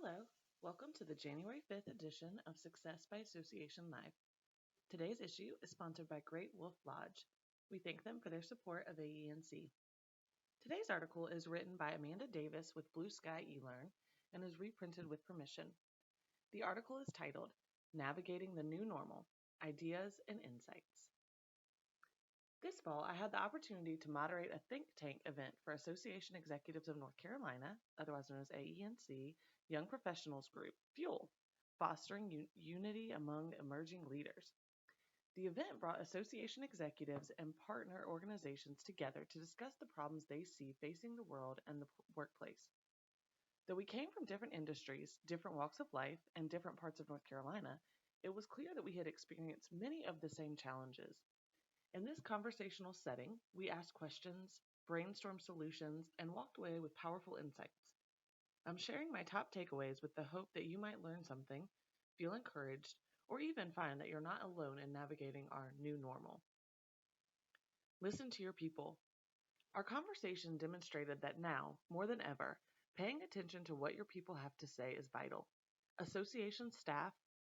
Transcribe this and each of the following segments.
Hello, welcome to the January 5th edition of Success by Association Live. Today's issue is sponsored by Great Wolf Lodge. We thank them for their support of AENC. Today's article is written by Amanda Davis with Blue Sky eLearn and is reprinted with permission. The article is titled Navigating the New Normal Ideas and Insights. This fall, I had the opportunity to moderate a think tank event for Association Executives of North Carolina, otherwise known as AENC, Young Professionals Group, FUEL, Fostering Unity Among Emerging Leaders. The event brought association executives and partner organizations together to discuss the problems they see facing the world and the workplace. Though we came from different industries, different walks of life, and different parts of North Carolina, it was clear that we had experienced many of the same challenges. In this conversational setting, we asked questions, brainstormed solutions, and walked away with powerful insights. I'm sharing my top takeaways with the hope that you might learn something, feel encouraged, or even find that you're not alone in navigating our new normal. Listen to your people. Our conversation demonstrated that now, more than ever, paying attention to what your people have to say is vital. Association staff,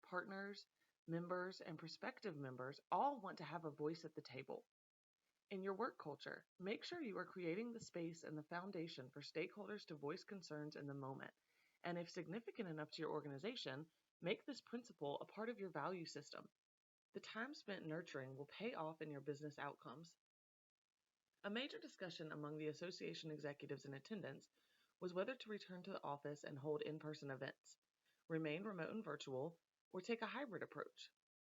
partners, members, and prospective members all want to have a voice at the table. In your work culture, make sure you are creating the space and the foundation for stakeholders to voice concerns in the moment. And if significant enough to your organization, make this principle a part of your value system. The time spent nurturing will pay off in your business outcomes. A major discussion among the association executives in attendance was whether to return to the office and hold in-person events, remain remote and virtual, or take a hybrid approach.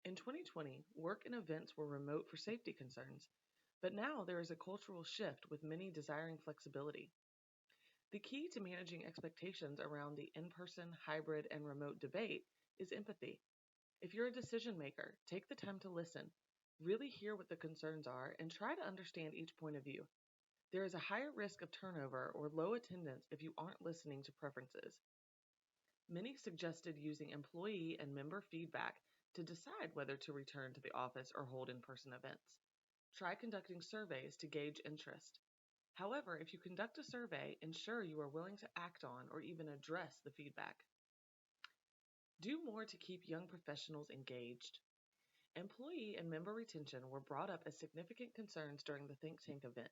In 2020, work and events were remote for safety concerns, but now there is a cultural shift with many desiring flexibility. The key to managing expectations around the in-person, hybrid, and remote debate is empathy. If you're a decision maker, take the time to listen, really hear what the concerns are, and try to understand each point of view. There is a higher risk of turnover or low attendance if you aren't listening to preferences. Many suggested using employee and member feedback to decide whether to return to the office or hold in-person events. Try conducting surveys to gauge interest. However, if you conduct a survey, ensure you are willing to act on or even address the feedback. Do more to keep young professionals engaged. Employee and member retention were brought up as significant concerns during the think tank event.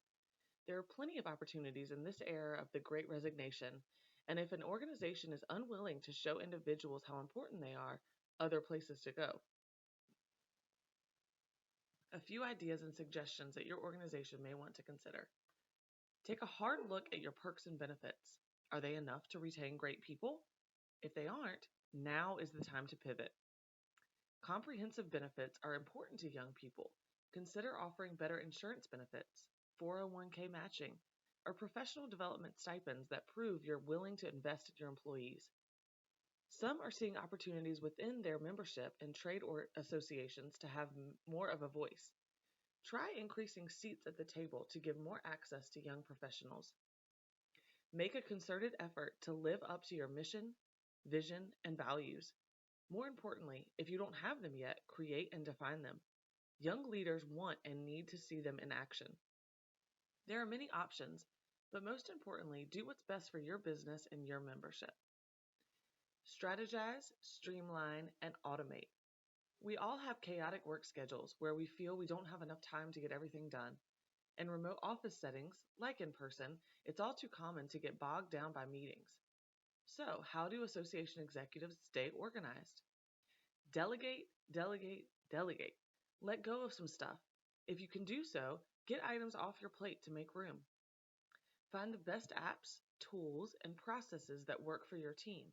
There are plenty of opportunities in this era of the Great Resignation, and if an organization is unwilling to show individuals how important they are, other places to go. A few ideas and suggestions that your organization may want to consider. Take a hard look at your perks and benefits. Are they enough to retain great people? If they aren't, now is the time to pivot. Comprehensive benefits are important to young people. Consider offering better insurance benefits, 401k matching, or professional development stipends that prove you're willing to invest in your employees. Some are seeing opportunities within their membership and trade or associations to have more of a voice. Try increasing seats at the table to give more access to young professionals. Make a concerted effort to live up to your mission, vision, and values. More importantly, if you don't have them yet, create and define them. Young leaders want and need to see them in action. There are many options, but most importantly, do what's best for your business and your membership. Strategize, streamline, and automate. We all have chaotic work schedules where we feel we don't have enough time to get everything done. In remote office settings, like in person, it's all too common to get bogged down by meetings. So, how do association executives stay organized? Delegate, delegate, delegate. Let go of some stuff. If you can do so, get items off your plate to make room. Find the best apps, tools, and processes that work for your team.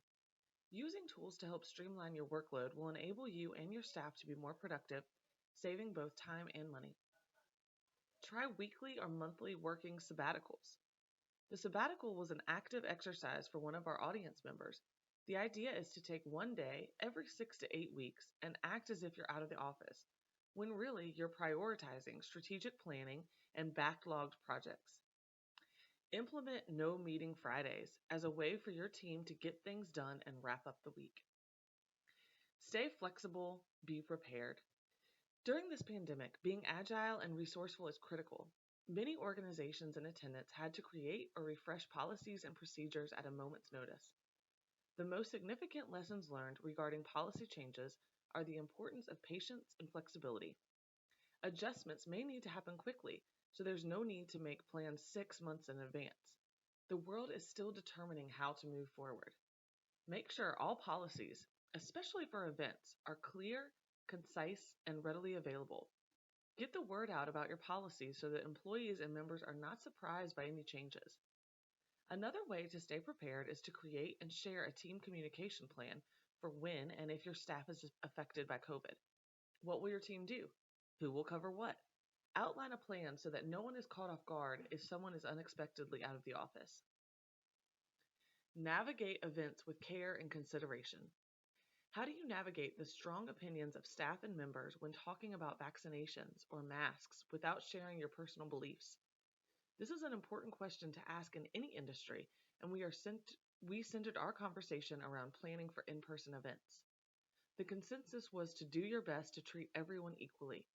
Using tools to help streamline your workload will enable you and your staff to be more productive, saving both time and money. Try weekly or monthly working sabbaticals. The sabbatical was an active exercise for one of our audience members. The idea is to take one day every 6 to 8 weeks and act as if you're out of the office, when really you're prioritizing strategic planning and backlogged projects. Implement no meeting Fridays as a way for your team to get things done and wrap up the week. Stay flexible, be prepared. During this pandemic, being agile and resourceful is critical. Many organizations in attendance had to create or refresh policies and procedures at a moment's notice. The most significant lessons learned regarding policy changes are the importance of patience and flexibility. Adjustments may need to happen quickly, so there's no need to make plans 6 months in advance. The world is still determining how to move forward. Make sure all policies, especially for events, are clear, concise, and readily available. Get the word out about your policies so that employees and members are not surprised by any changes. Another way to stay prepared is to create and share a team communication plan for when and if your staff is affected by COVID. What will your team do? Who will cover what? Outline a plan so that no one is caught off guard if someone is unexpectedly out of the office. Navigate events with care and consideration. How do you navigate the strong opinions of staff and members when talking about vaccinations or masks without sharing your personal beliefs? This is an important question to ask in any industry, and we centered our conversation around planning for in-person events. The consensus was to do your best to treat everyone equally.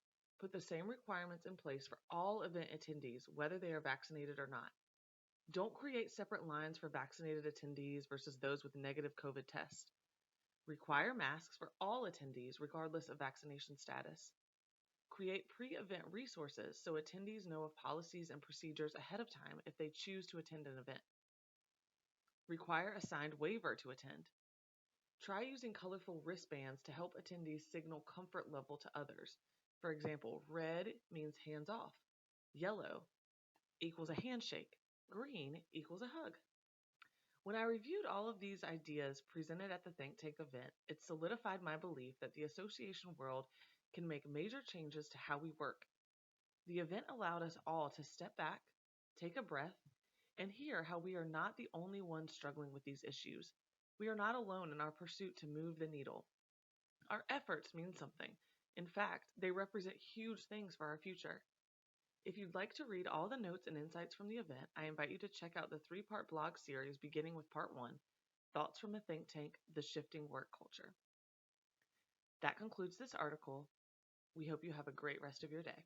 Put the same requirements in place for all event attendees, whether they are vaccinated or not. Don't create separate lines for vaccinated attendees versus those with negative COVID tests. Require masks for all attendees, regardless of vaccination status. Create pre-event resources so attendees know of policies and procedures ahead of time if they choose to attend an event. Require a signed waiver to attend. Try using colorful wristbands to help attendees signal comfort level to others. For example, red means hands off, yellow equals a handshake, green equals a hug. When I reviewed all of these ideas presented at the Think Tank event, it solidified my belief that the association world can make major changes to how we work. The event allowed us all to step back, take a breath, and hear how we are not the only ones struggling with these issues. We are not alone in our pursuit to move the needle. Our efforts mean something. In fact, they represent huge things for our future. If you'd like to read all the notes and insights from the event, I invite you to check out the 3-part blog series beginning with part 1, Thoughts from a Think Tank, The Shifting Work Culture. That concludes this article. We hope you have a great rest of your day.